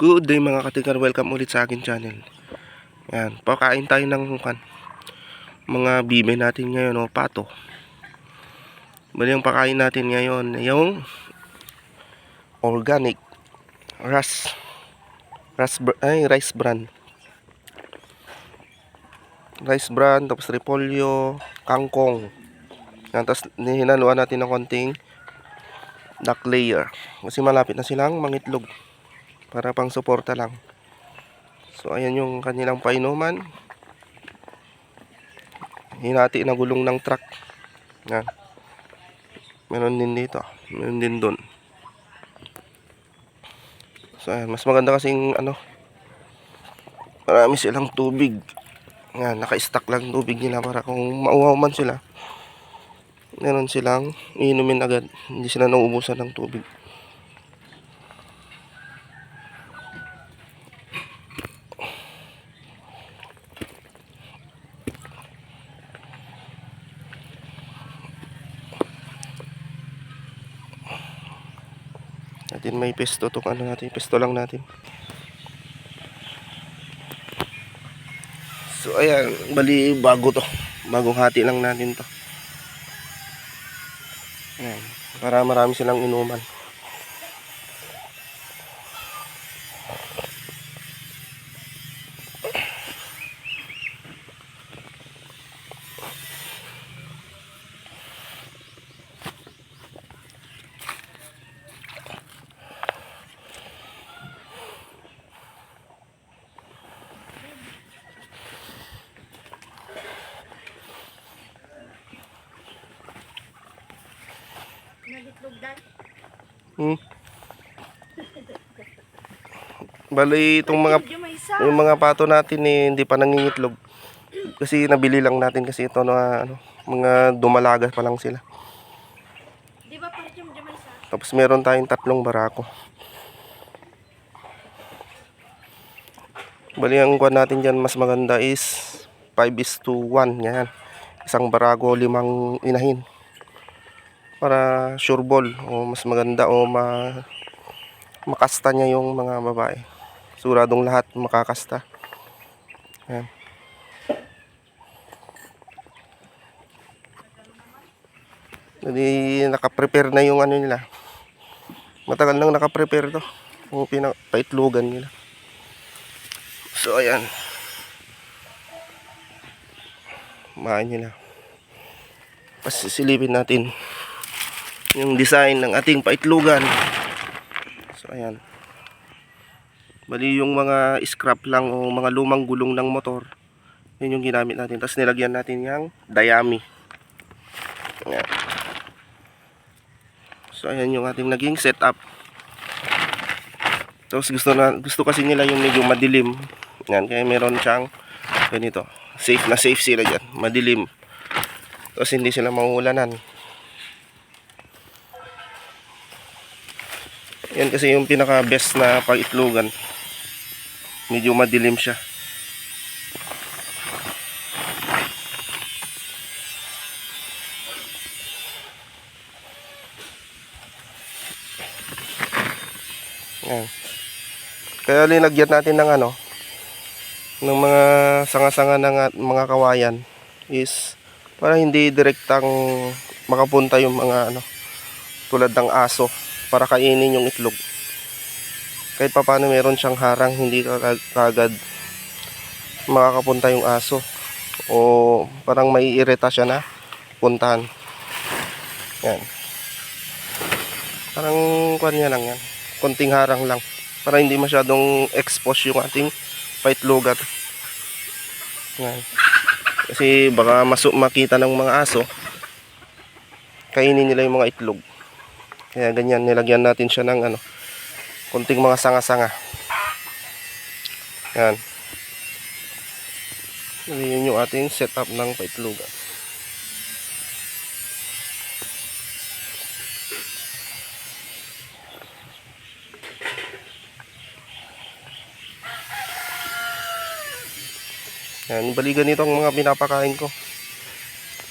Good day mga katigar, welcome ulit sa akin channel. Yan, pakain tayo ng mga bibe natin ngayon, pato. Bali yung pakain natin ngayon, yung organic rice bran. Rice bran, tapos repolyo, kangkong. Yan, tapos hinaluan natin ng konting duck layer. Kasi malapit na silang mangitlog. Para pang suporta lang. So ayan yung kanilang painuman. Hinati na gulong ng truck. Yan. Meron din dito. Meron din doon. So ayan, mas maganda kasing marami silang tubig. Yan, naka-stack lang tubig nila para kung mauhaw man sila, meron silang iinumin agad. Hindi sila nauubusan ng tubig. Natin may pesto to, pesto lang natin. So ayan, bali bagong hati lang natin to. Ayan, para marami silang inuman. Bali itong yung mga pato natin hindi pa nangingitlog. Kasi nabili lang natin kasi ito na mga dumalaga pa lang sila. Tapos meron tayong 3 barako. Bali ang kuwan natin diyan mas maganda is 5:1. Yan. Isang barako, 5 inahin. Para sure ball o mas maganda o makasta niya yung mga babae. Siguradong lahat makakasta. Yan. Jadi naka-prepare na yung nila. Matagal nang naka-prepare to. Yung pinapaitlogan nila. So ayan. Main nila. Pasisilipin natin yung design ng ating paitlogan. So ayan. Bali yung mga scrap lang o mga lumang gulong ng motor, yun yung ginamit natin. Tapos nilagyan natin yung dayami. Ayan. So ayan yung ating naging setup. Tapos gusto kasi nila yung medyo madilim. Ayan, kaya meron siyang ganito. Safe na safe sila dyan. Madilim. Tapos hindi sila mauulanan. Yan kasi yung pinaka best na pag-itlogan. Medyo madilim siya. Yan. Kaya linagyan natin ng ng mga sanga-sanga ng mga kawayan is para hindi direktang makapunta yung mga tulad ng aso para kainin yung itlog. Kahit pa paano meron siyang harang, hindi kagad makakapunta yung aso o parang maiirita siya na puntahan. Yan. Parang kuwan niya lang yan. Konting harang lang para hindi masyadong expose yung ating paitlogan. Yan. Kasi baka makita ng mga aso, kainin nila yung mga itlog. Kaya ganyan, nilagyan natin siya ng konting mga sanga-sanga. Yan. Yun yung ating setup ng paitlogan. Yan, bali ganito ang mga pinapakain ko.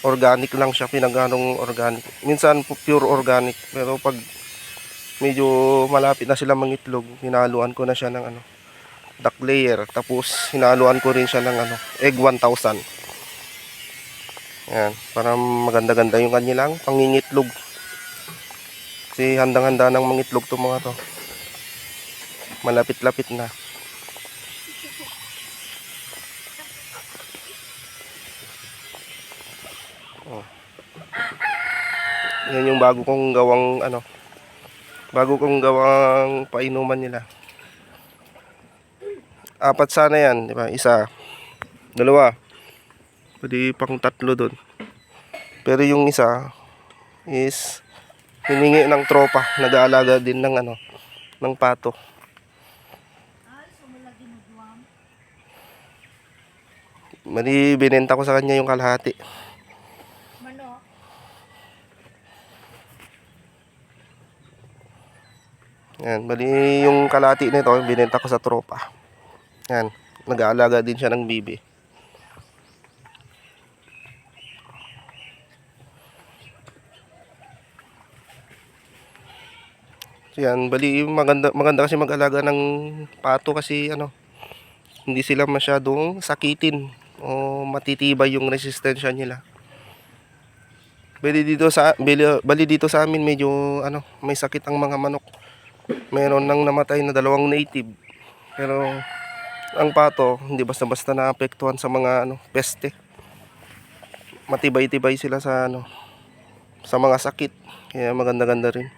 Organic lang siya, pinaganong organic. Minsan pure organic, pero pag medyo malapit na sila mangitlog, hinaluan ko na siya ng ano, duck layer. Tapos hinaluan ko rin siya ng ano, egg 1000. Yan, para maganda-ganda yung kanilang pangingitlog. Kasi handang-handa ng mangitlog to mga to. Malapit-lapit na. Oh. Yan yung bago kong gawang painuman nila. 4 sana yan, di ba? 1, 2. Pwede pang 3 doon. Pero yung isa is hiningi ng tropa, nag-aalaga din ng ano, ng pato. Mali, binenta ko sa kanya yung kalahati. Yan, bali yung kalahati nito, binenta ko sa tropa. Yan, nag-aalaga din siya ng bibi. So yan, bali maganda kasi mag-alaga ng pato kasi ano, hindi sila masyadong sakitin o matitibay yung resistensya nila. Bali dito sa amin medyo ano, may sakit ang mga manok. Meron nang namatay na 2 native. Pero ang pato hindi basta-basta naapektuhan sa mga ano, peste. Matibay-tibay sila sa ano, sa mga sakit. Kaya maganda-ganda rin.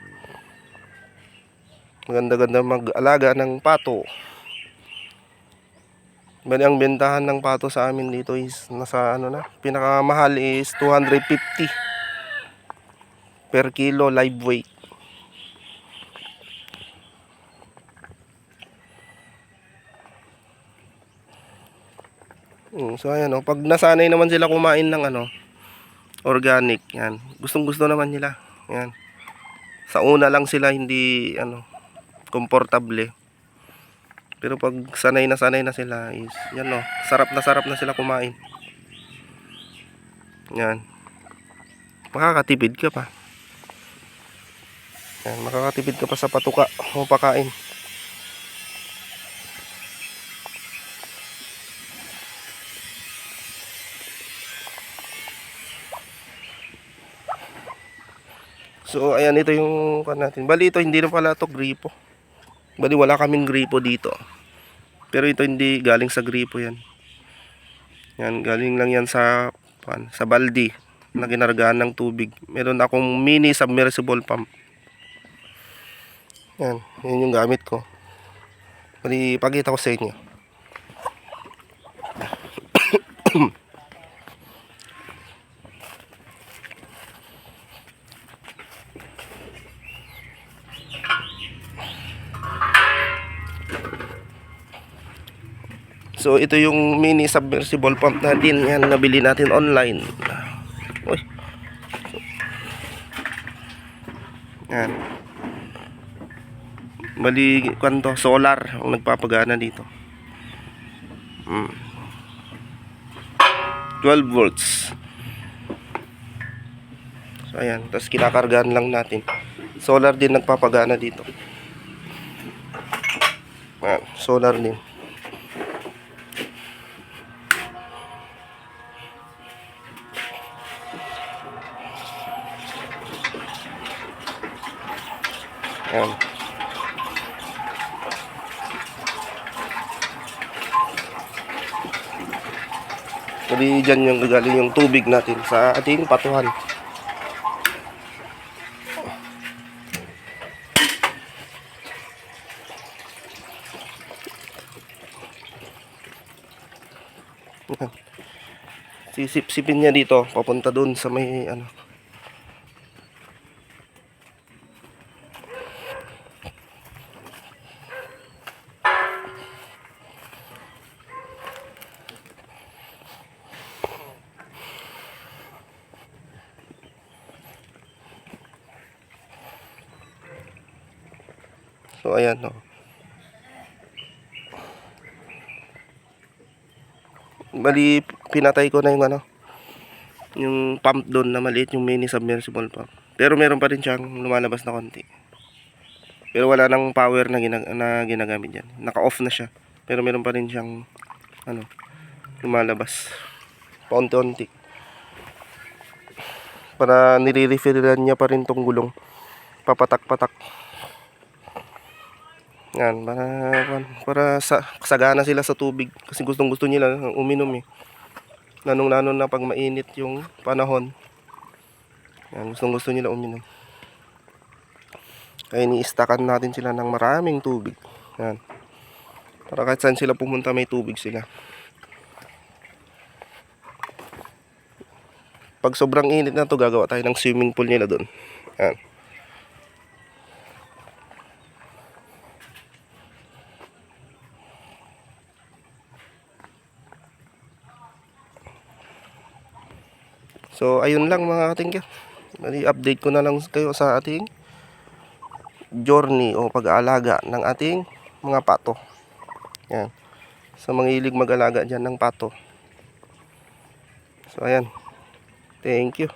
Maganda-ganda mag-alaga ng pato. Bali ang bentahan ng pato sa amin dito is nasa ano na, pinakamahal is 250 per kilo live weight. So ayan, oh, pag nasanay naman sila kumain ng ano, organic, yan. Gustong-gusto naman nila. Yan. Sa una lang sila hindi ano, komportable. Pero pag sanay na sila is yan, oh, sarap na sila kumain. Yan. Makakatipid ka pa. Yan, makakatipid ka pa sa patuka o pakain. So ayan, ito yung kan natin. Bali ito hindi na pala to gripo. Bali wala kaming gripo dito. Pero ito hindi galing sa gripo yan. Yan, galing lang yan sa baldi na ginargahan ng tubig. Meron akong mini submersible pump. Yan, yun yung gamit ko. Bali pakita ko sa inyo. So ito yung mini submersible pump natin. Yan, nabili natin online. Uy. Yan. Bali kanto, solar ang nagpapagana dito. 12 volts. So ayan, tapos kinakargahan lang natin. Solar din nagpapagana dito. Ayan, solar din. Ayan. Jadi dyan yung gagaling yung tubig natin sa ating patuhan. Sisip-sipin niya dito papunta doon sa may ano. So ayan, no. Bali pinatay ko na yung ano, yung pump doon na maliit, yung mini submersible pump. Pero meron pa rin siyang lumalabas na konti. Pero wala nang power na, ginagamit yan. Naka-off na siya. Pero meron pa rin siyang ano, lumalabas. Paunti-unti. Para nire-refilleran niya pa rin tong gulong. Papatak-patak. Yan, para sagana sila sa tubig. Kasi gustong-gusto nila uminom eh. Lalong-lalo na pag mainit yung panahon. Yan, gustong-gusto nila uminom. Kaya ni-stackan natin sila ng maraming tubig. Yan. Para kahit saan sila pumunta may tubig sila. Pag sobrang init na to, gagawa tayo ng swimming pool nila doon. Yan. So ayun lang mga katingger. I-update ko na lang kayo sa ating journey o pag-aalaga ng ating mga pato. Yan. Sa mga hilig mag-alaga dyan ng pato. So ayan. Thank you.